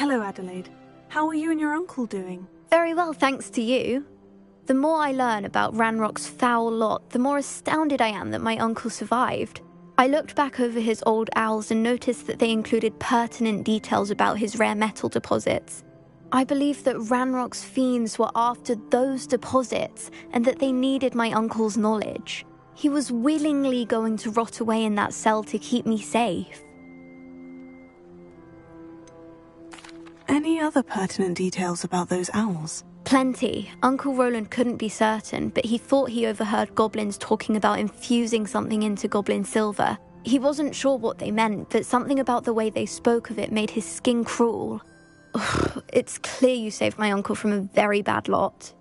Hello, Adelaide. How are you and your uncle doing? Very well, thanks to you. The more I learn about Ranrock's foul lot, the more astounded I am that my uncle survived. I looked back over his old owls and noticed that they included pertinent details about his rare metal deposits. I believe that Ranrock's fiends were after those deposits and that they needed my uncle's knowledge. He was willingly going to rot away in that cell to keep me safe. Any other pertinent details about those owls? Plenty. Uncle Roland couldn't be certain, but he thought he overheard goblins talking about infusing something into goblin silver. He wasn't sure what they meant, but something about the way they spoke of it made his skin crawl. Ugh, it's clear you saved my uncle from a very bad lot.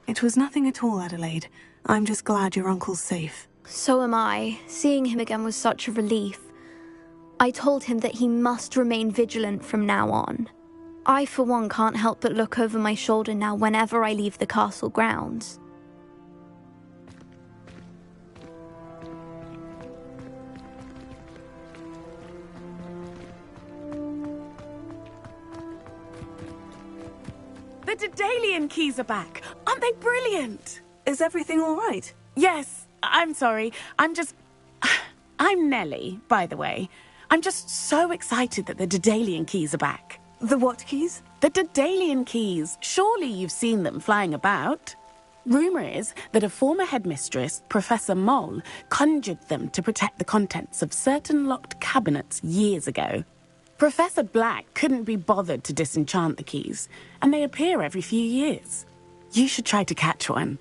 It was nothing at all, Adelaide. I'm just glad your uncle's safe. So am I. Seeing him again was such a relief. I told him that he must remain vigilant from now on. I, for one, can't help but look over my shoulder now whenever I leave the castle grounds. The Daedalian keys are back. Aren't they brilliant? Is everything all right? Yes, I'm sorry. I'm Nellie, by the way. I'm just so excited that the Daedalian keys are back. The what keys? The Daedalian keys. Surely you've seen them flying about. Rumour is that a former headmistress, Professor Mole, conjured them to protect the contents of certain locked cabinets years ago. Professor Black couldn't be bothered to disenchant the keys, and they appear every few years. You should try to catch one.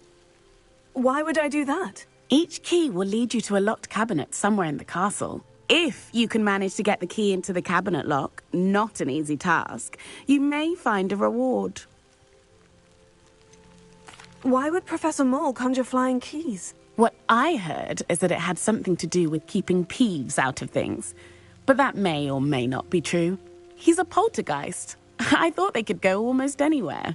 Why would I do that? Each key will lead you to a locked cabinet somewhere in the castle. If you can manage to get the key into the cabinet lock, not an easy task, you may find a reward. Why would Professor Mole conjure flying keys? What I heard is that it had something to do with keeping peeves out of things. But that may or may not be true. He's a poltergeist. I thought they could go almost anywhere.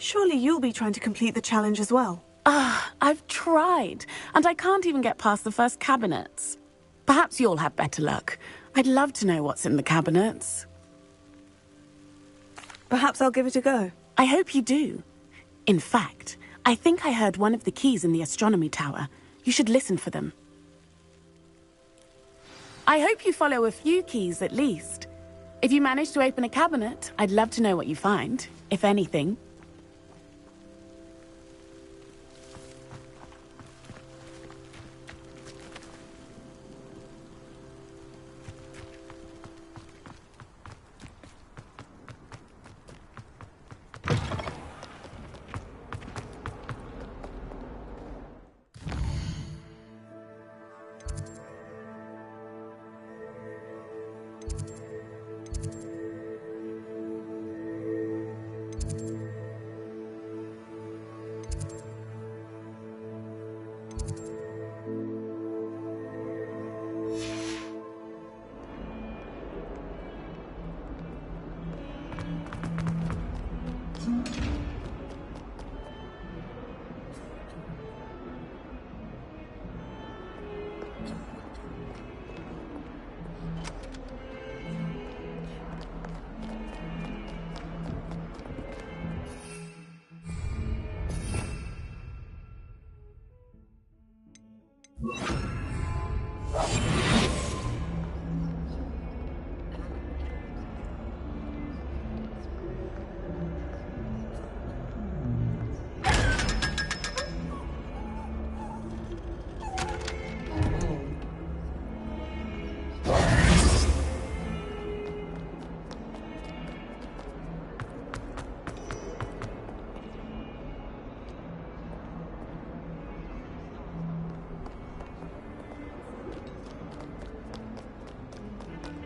Surely you'll be trying to complete the challenge as well. I've tried, and I can't even get past the first cabinets. Perhaps you'll have better luck. I'd love to know what's in the cabinets. Perhaps I'll give it a go. I hope you do. In fact, I think I heard one of the keys in the astronomy tower. You should listen for them. I hope you follow a few keys at least. If you manage to open a cabinet, I'd love to know what you find, if anything.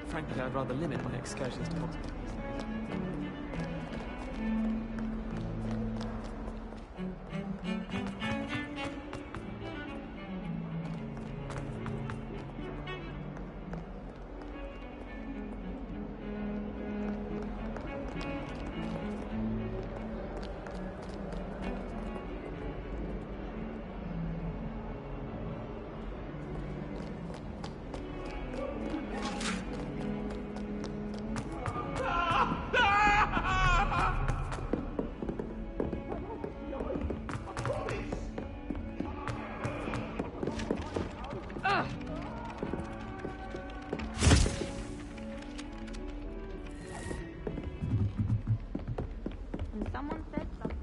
Frankly, I'd rather limit my excursions to hospitals. Someone said something.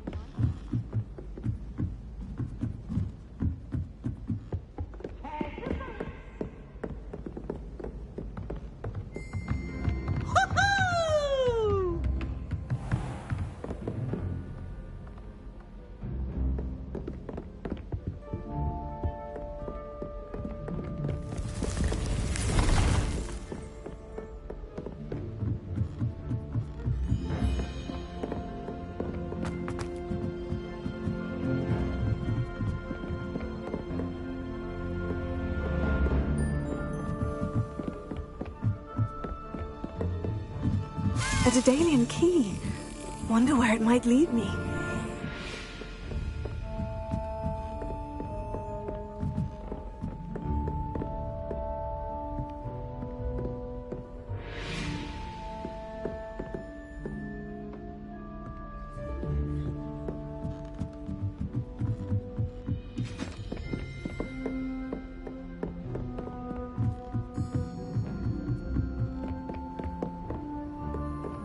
A Daedalian key. Wonder where it might lead me.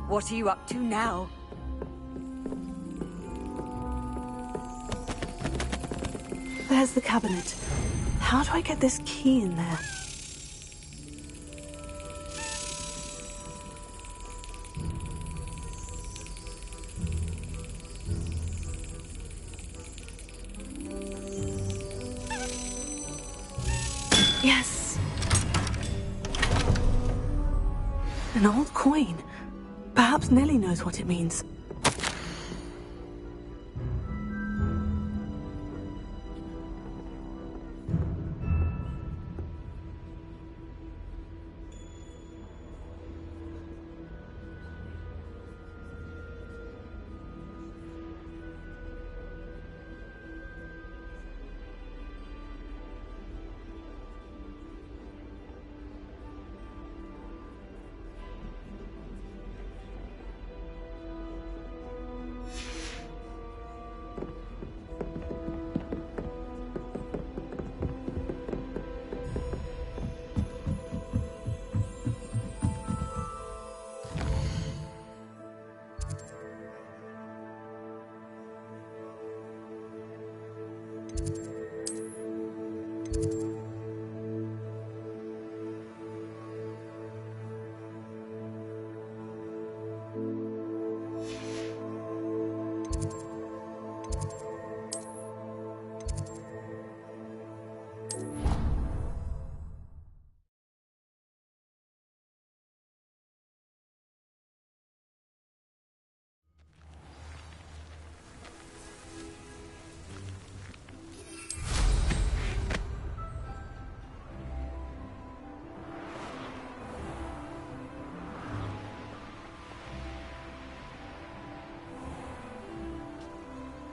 What are you up to now? There's the cabinet. How do I get this key in there? Yes! An old coin. Perhaps Nellie knows what it means.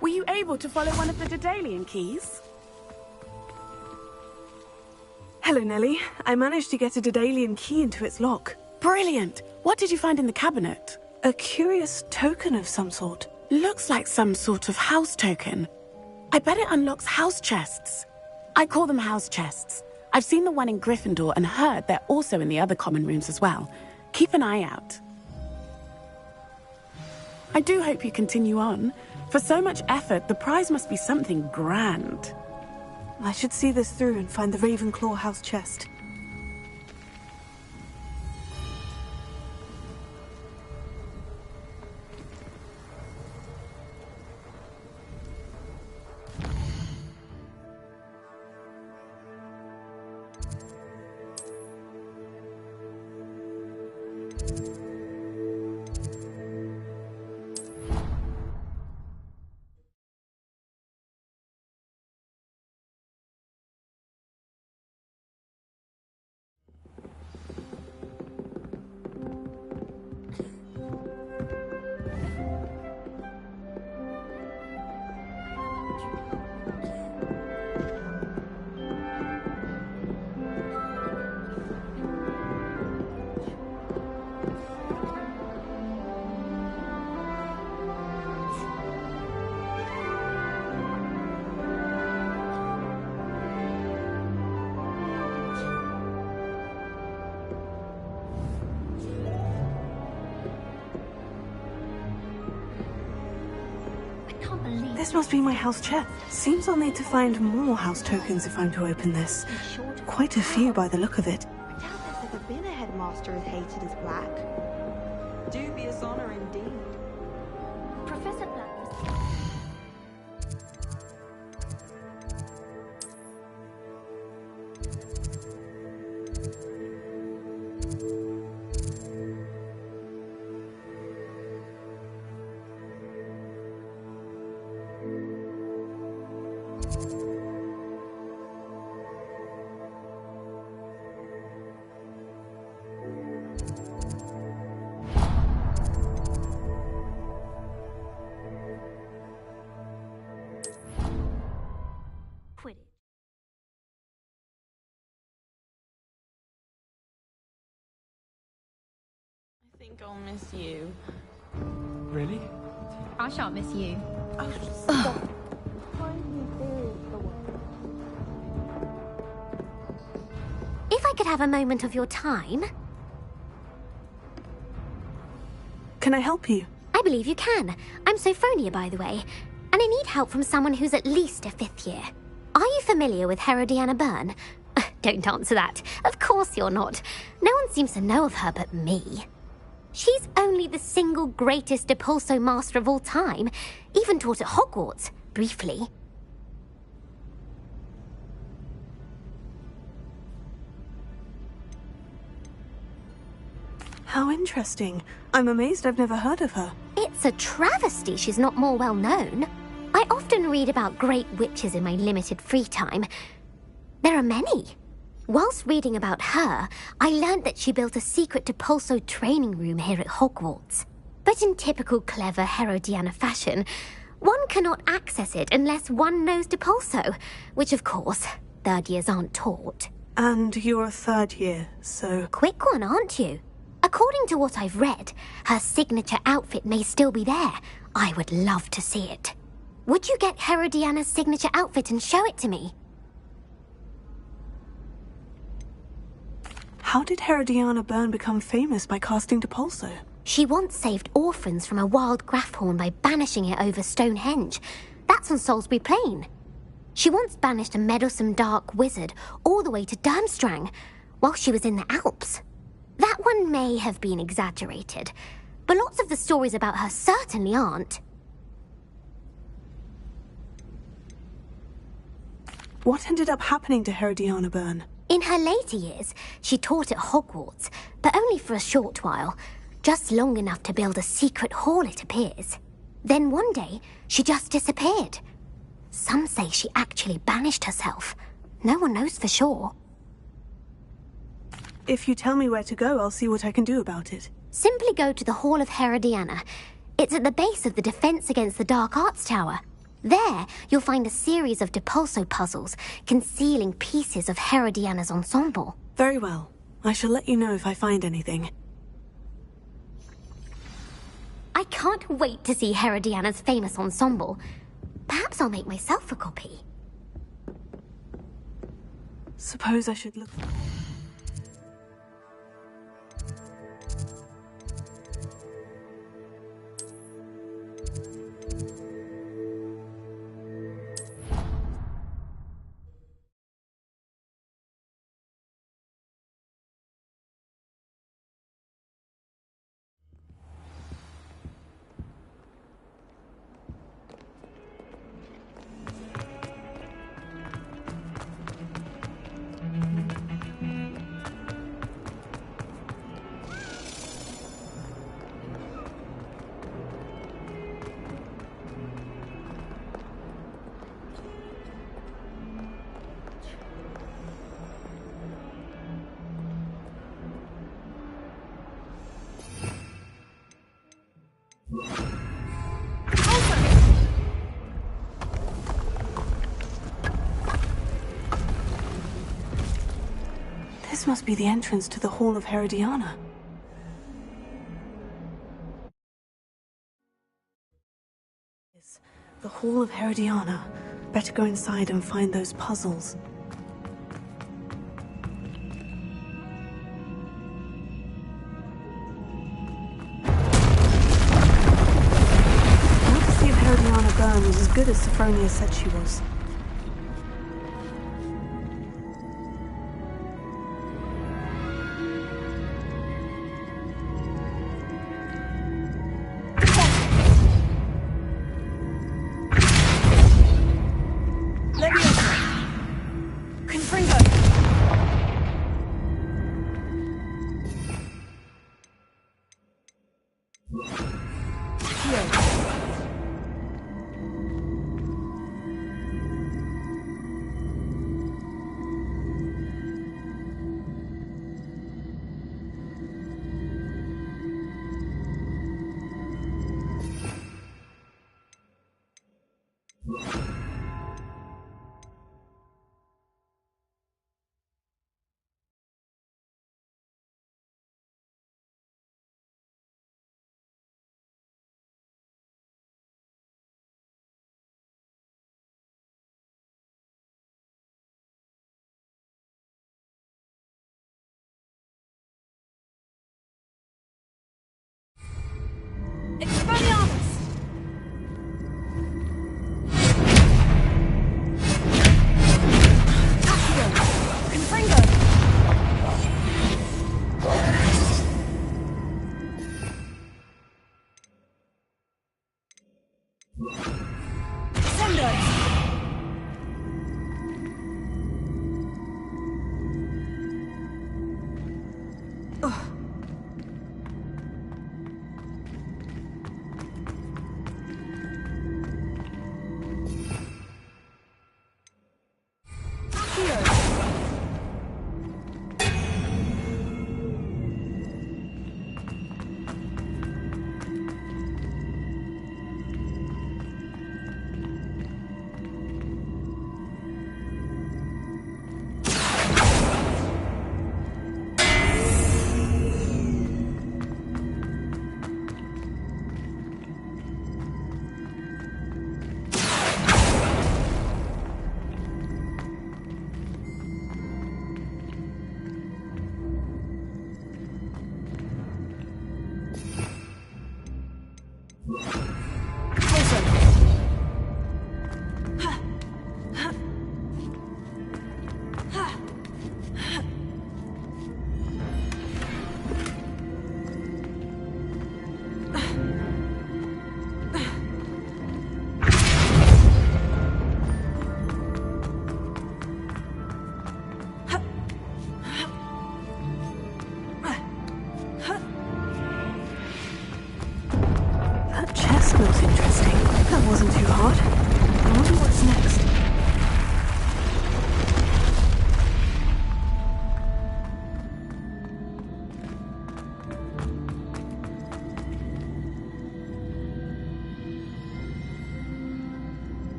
Were you able to follow one of the Daedalian keys? Hello, Nellie. I managed to get a Daedalian key into its lock. Brilliant! What did you find in the cabinet? A curious token of some sort. Looks like some sort of house token. I bet it unlocks house chests. I call them house chests. I've seen the one in Gryffindor and heard they're also in the other common rooms as well. Keep an eye out. I do hope you continue on. For so much effort, the prize must be something grand. I should see this through and find the Ravenclaw house chest. can't believe This must be my house chest. Seems I'll need to find more house tokens if I'm to open this. Quite a few by the look of it. I doubt there's ever been a headmaster as hated as Black. Dubious honor indeed. Professor Black was... Quidditch. I think I'll miss you. Really? I shan't miss you. If I could have a moment of your time... Can I help you? I believe you can. I'm Sophronia, by the way, and I need help from someone who's at least a 5th year. Are you familiar with Herodiana Byrne? Don't answer that. Of course you're not. No one seems to know of her but me. She's only the single greatest Depulso master of all time, even taught at Hogwarts, briefly. How interesting. I'm amazed I've never heard of her. It's a travesty she's not more well known. I often read about great witches in my limited free time. There are many. Whilst reading about her, I learned that she built a secret Depulso training room here at Hogwarts. But in typical clever Herodiana fashion, one cannot access it unless one knows Depulso, which of course, 3rd years aren't taught. And you're a 3rd year, so... Quick one, aren't you? According to what I've read, her signature outfit may still be there. I would love to see it. Would you get Herodiana's signature outfit and show it to me? How did Herodiana Byrne become famous by casting Depulso? She once saved orphans from a wild Graphorn by banishing it over Stonehenge. That's on Salisbury Plain. She once banished a meddlesome dark wizard all the way to Durmstrang while she was in the Alps. That one may have been exaggerated, but lots of the stories about her certainly aren't. What ended up happening to Herodiana Byrne? In her later years, she taught at Hogwarts, but only for a short while, just long enough to build a secret hall, it appears. Then one day, she just disappeared. Some say she actually banished herself. No one knows for sure. If you tell me where to go, I'll see what I can do about it. Simply go to the Hall of Herodiana. It's at the base of the Defense Against the Dark Arts Tower. There, you'll find a series of Depulso puzzles concealing pieces of Herodiana's ensemble. Very well. I shall let you know if I find anything. I can't wait to see Herodiana's famous ensemble. Perhaps I'll make myself a copy. Suppose I should look... This must be the entrance to the Hall of Herodiana. The Hall of Herodiana. Better go inside and find those puzzles. I want to see if Herodiana Byrne good as Sophronia said she was.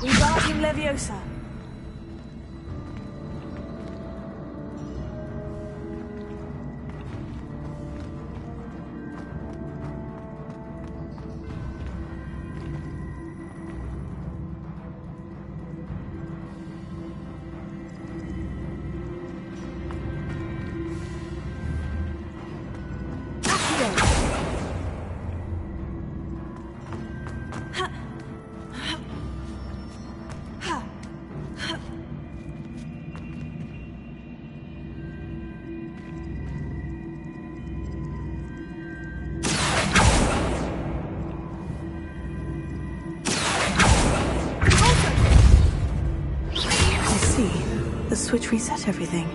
Wingardium Leviosa. The switch reset everything.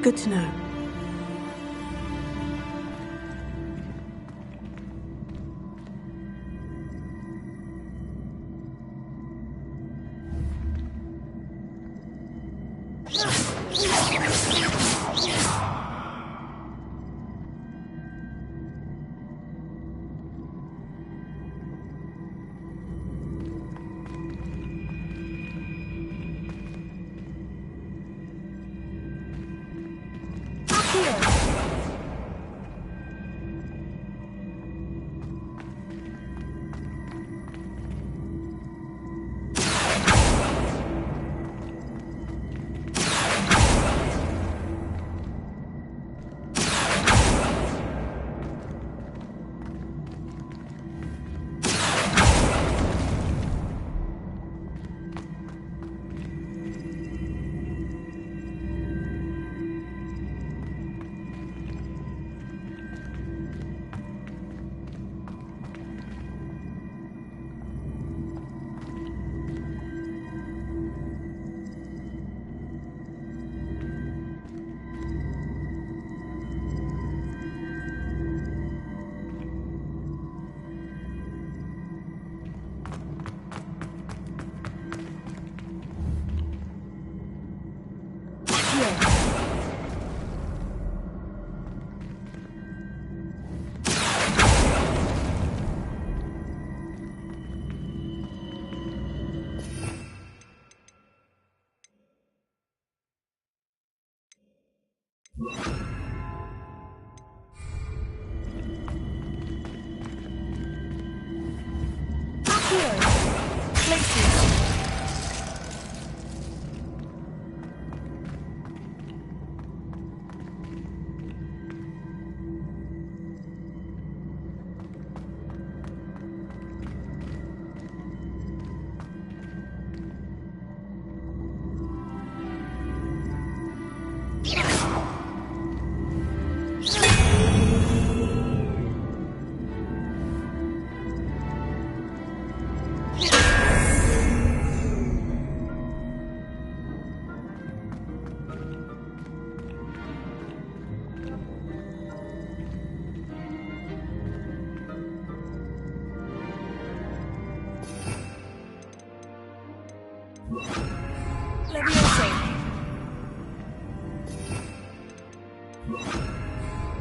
Good to know.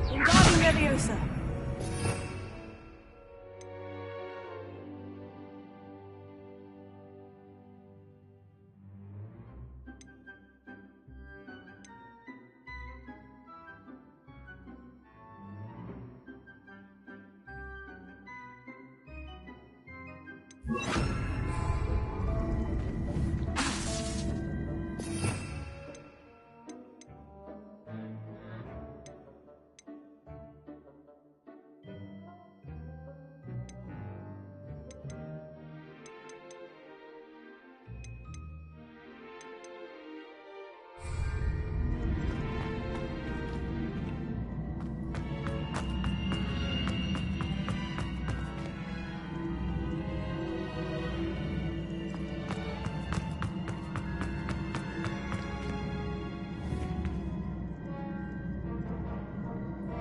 Wingardium Leviosa.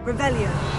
Revelio.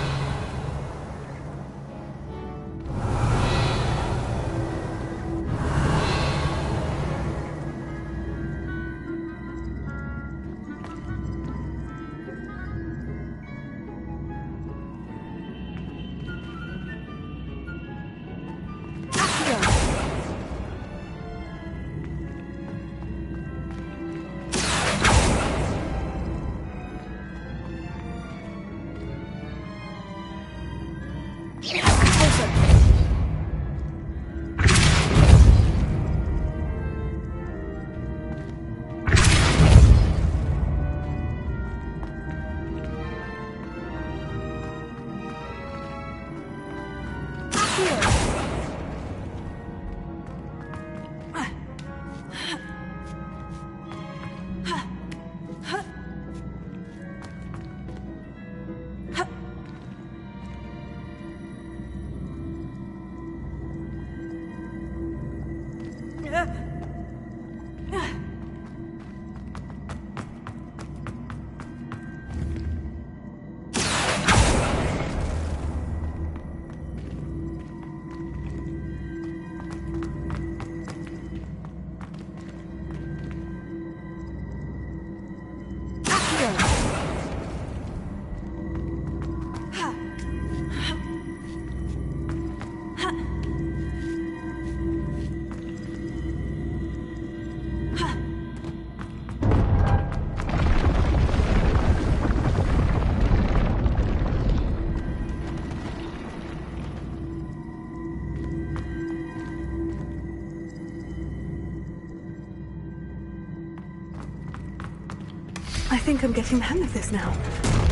think I'm getting the hang of this now.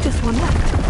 Just one left.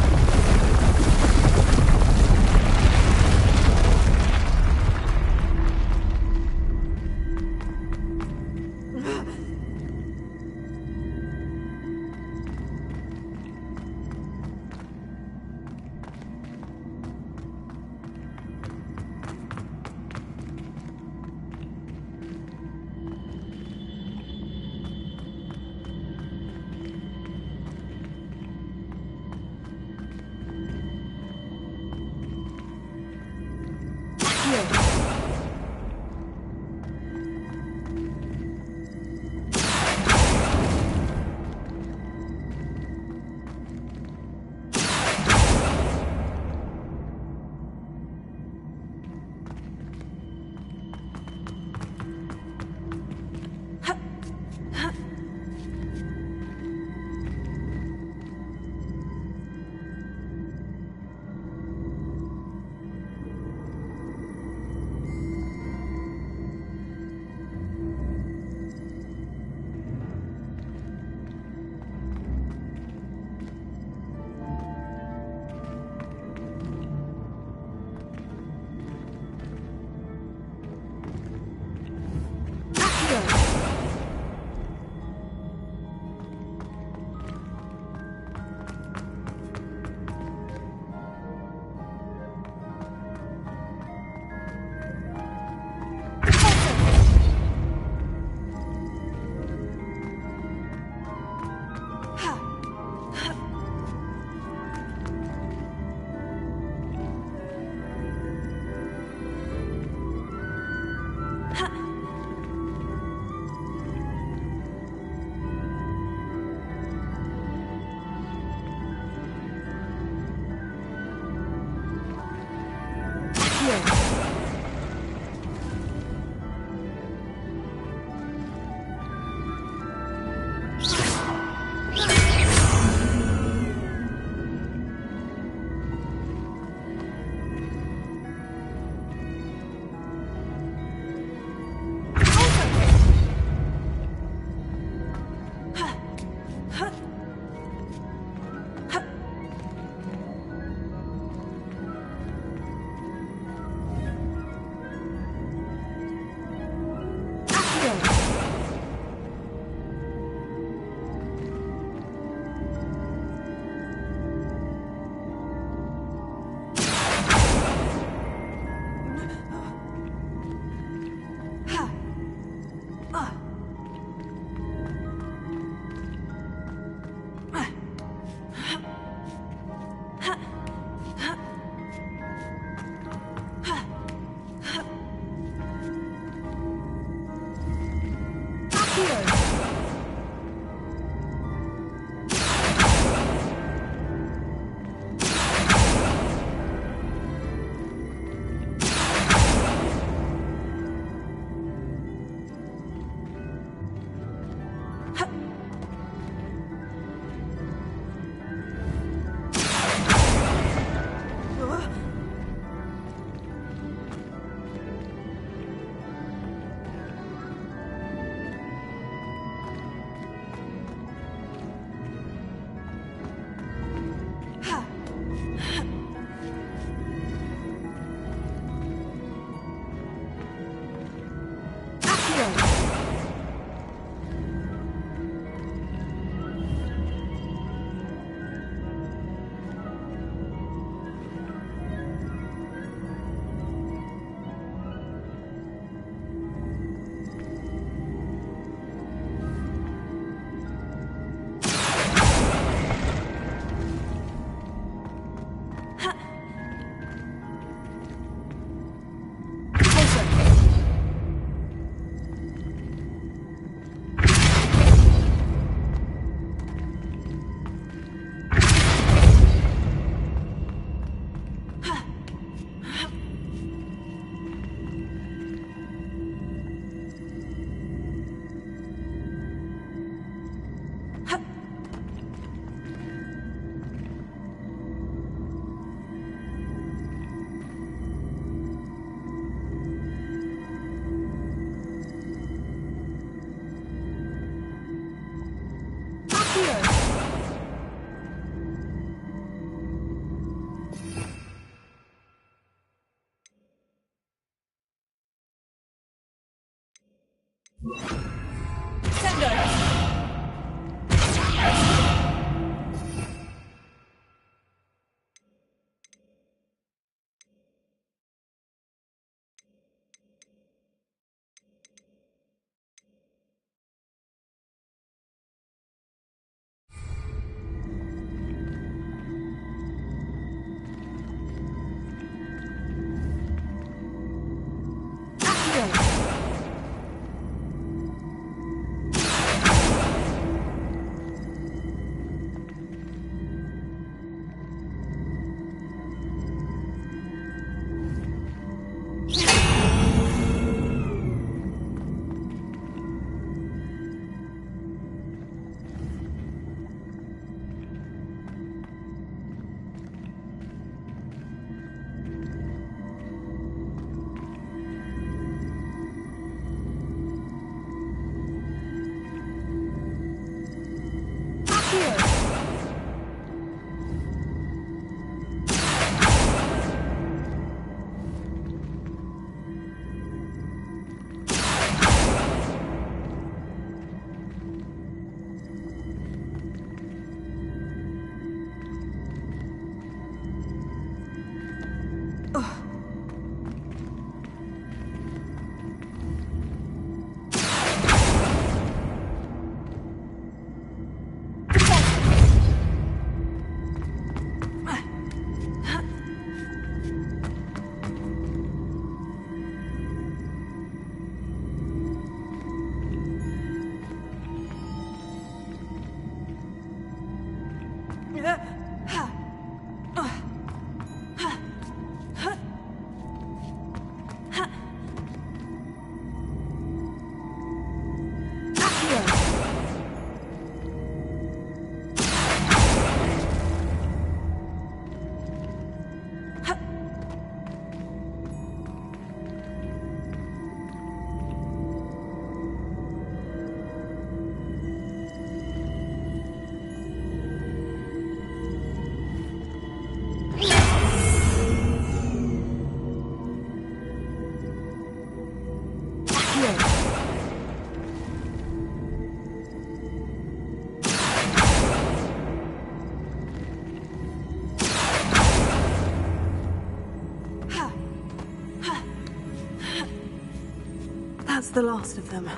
That's the last of them.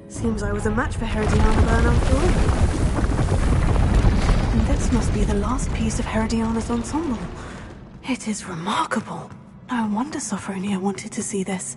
Seems I was a match for Herodiana Byrne after all. And this must be the last piece of Herodiana's ensemble. It is remarkable. No wonder Sophronia wanted to see this.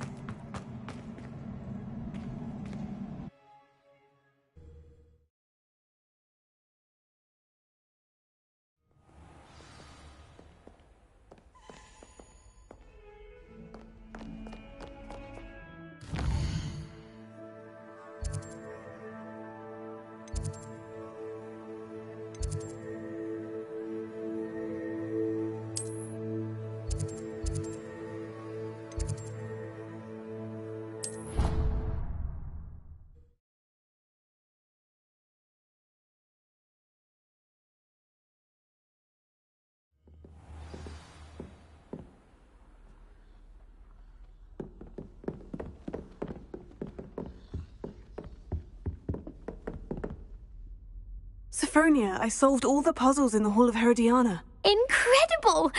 Sophronia, I solved all the puzzles in the Hall of Herodiana. Incredible!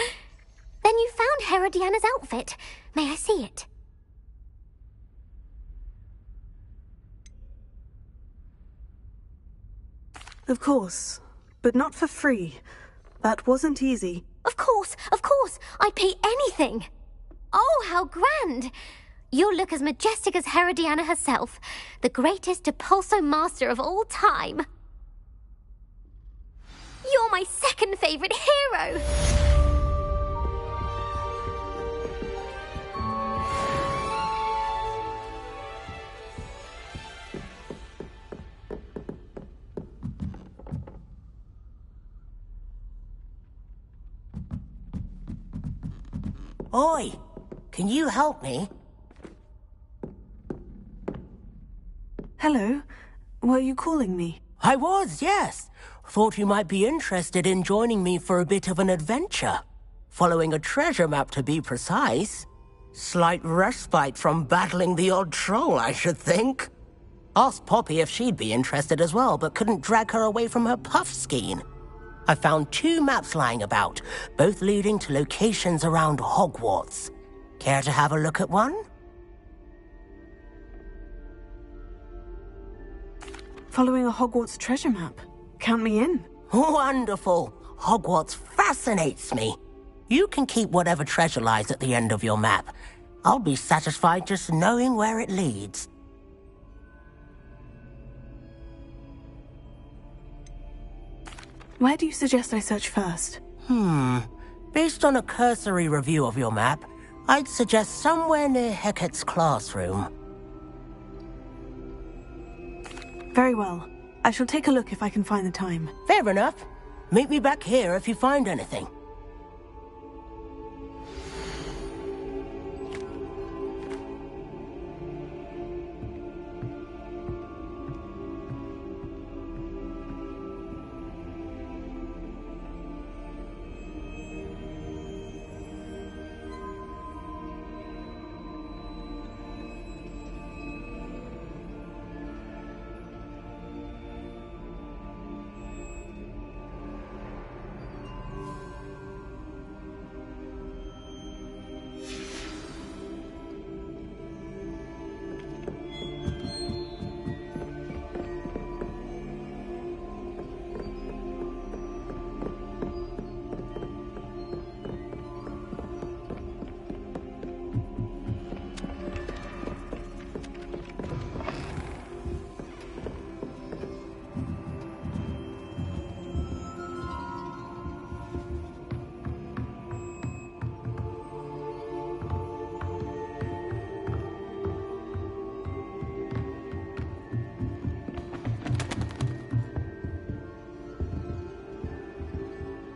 Then you found Herodiana's outfit. May I see it? Of course, but not for free. That wasn't easy. Of course, I'd pay anything. Oh, how grand! You'll look as majestic as Herodiana herself, the greatest Depulso master of all time. You're my second favorite hero! Oi! Can you help me? Hello? Were you calling me? I was, yes. Thought you might be interested in joining me for a bit of an adventure. Following a treasure map, to be precise. Slight respite from battling the odd troll, I should think. Asked Poppy if she'd be interested as well, but couldn't drag her away from her puff skein. I found 2 maps lying about, both leading to locations around Hogwarts. Care to have a look at one? Following a Hogwarts treasure map. Count me in. Wonderful. Hogwarts fascinates me. You can keep whatever treasure lies at the end of your map. I'll be satisfied just knowing where it leads. Where do you suggest I search first? Based on a cursory review of your map, I'd suggest somewhere near Hecat's classroom. Very well. I shall take a look if I can find the time. Fair enough. Meet me back here if you find anything.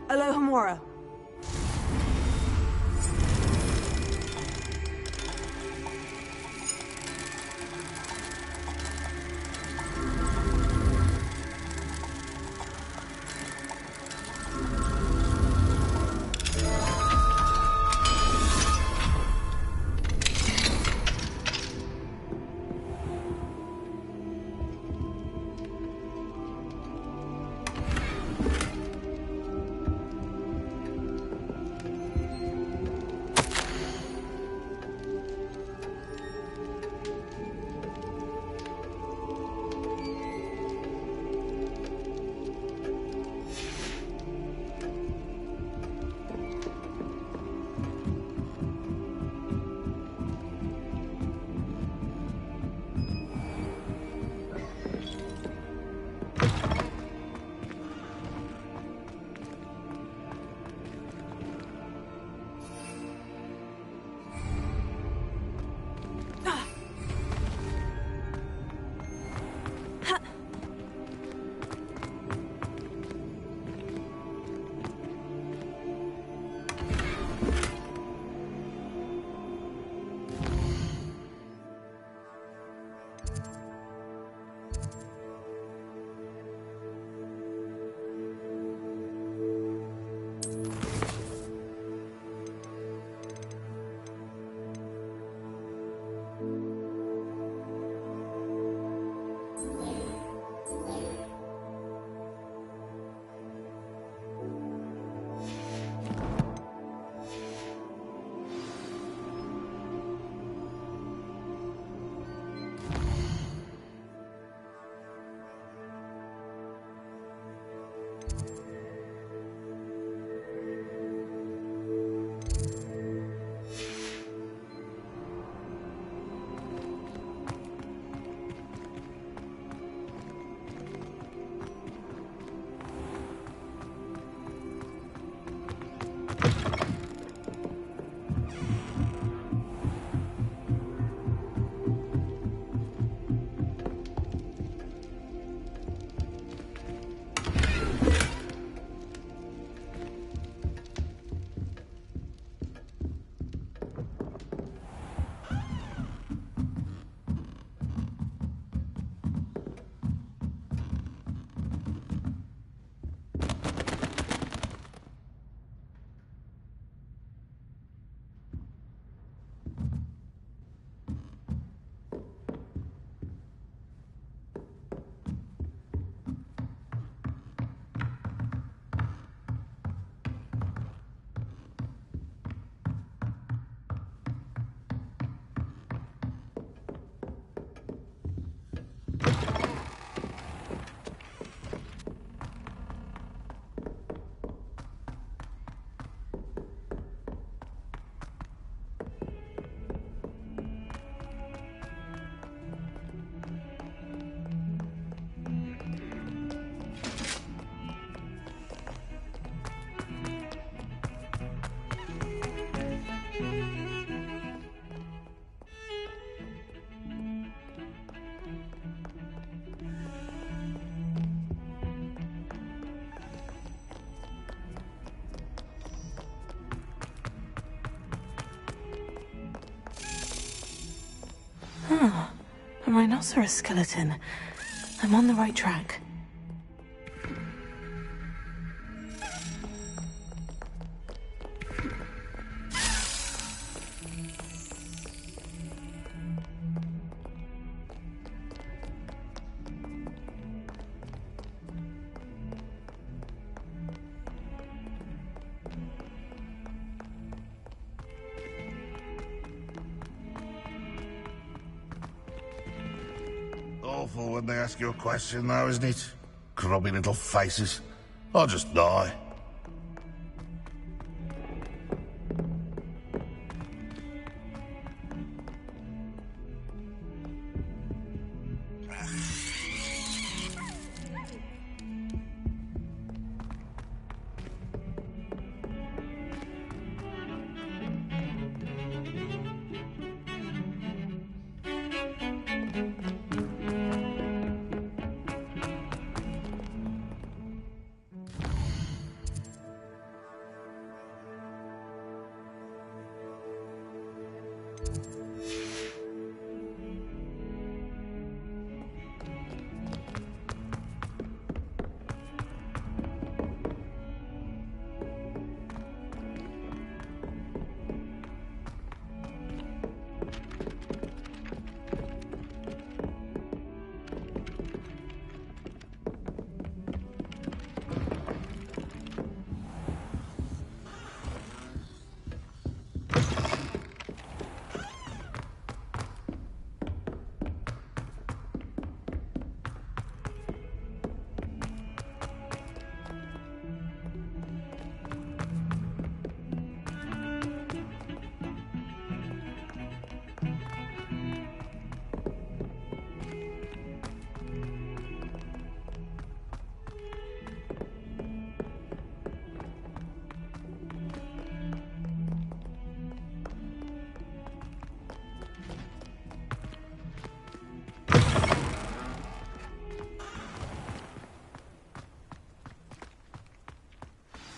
Alohomora. A rhinoceros skeleton. I'm on the right track. Awful when they ask you a question, though, isn't it? Grubby little faces. I'll just die.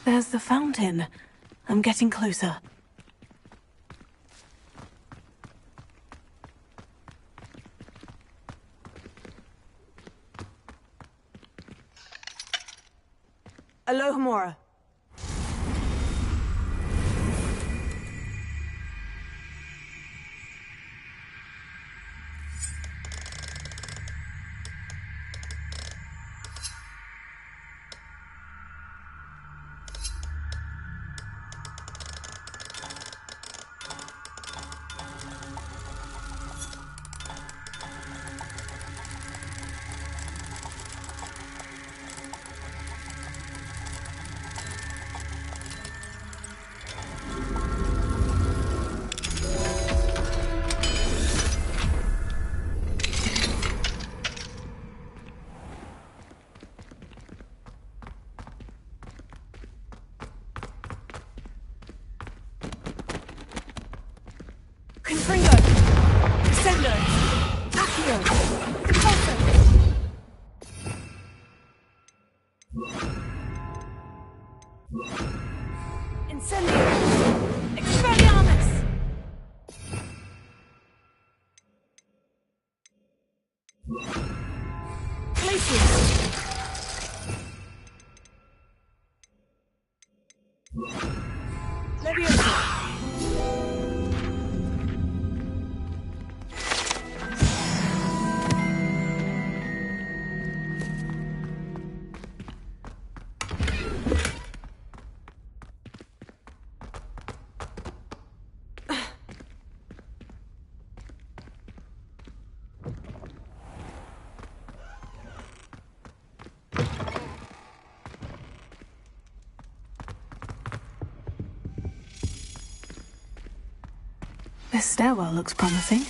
There's the fountain. I'm getting closer. Alohomora. Confringo! Descendo! Accio! Repulso! Incendio! Expelliarmus! Glacius! Leviosa! This stairwell looks promising.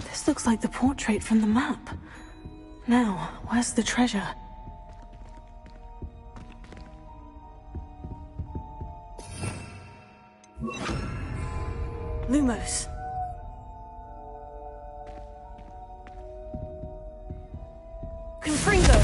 This looks like the portrait from the map. Now, where's the treasure? Lumos. Confringo.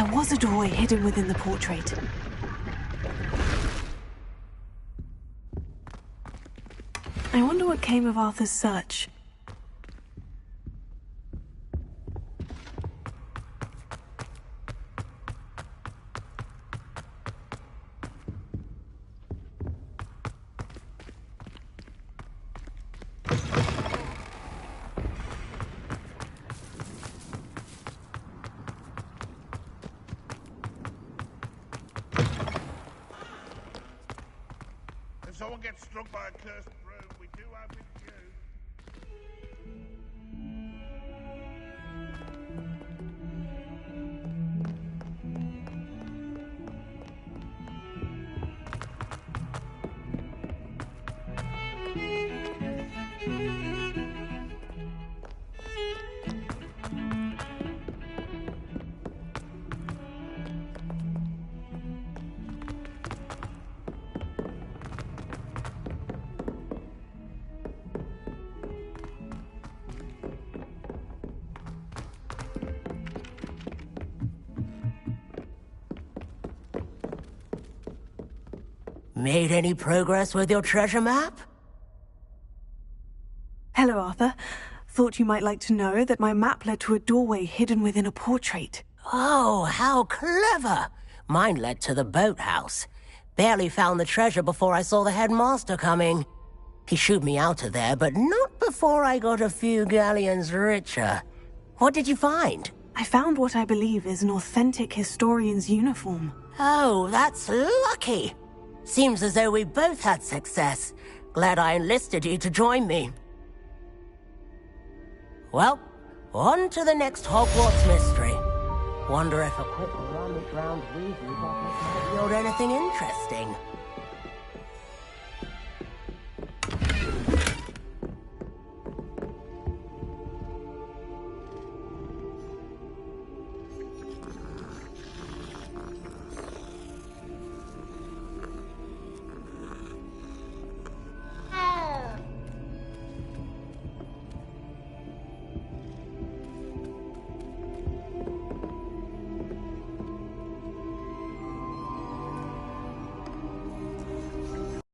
There was a doorway hidden within the portrait. I wonder what came of Arthur's search. If someone gets struck by a cursed broom, we do have it due. Made any progress with your treasure map? Hello, Arthur. Thought you might like to know that my map led to a doorway hidden within a portrait. Oh, how clever! Mine led to the boathouse. Barely found the treasure before I saw the headmaster coming. He shooed me out of there, but not before I got a few galleons richer. What did you find? I found what I believe is an authentic historian's uniform. Oh, that's lucky. Seems as though we both had success. Glad I enlisted you to join me. Well, on to the next Hogwarts mystery. Wonder if a quick rummage round Weasley's office might yield anything interesting.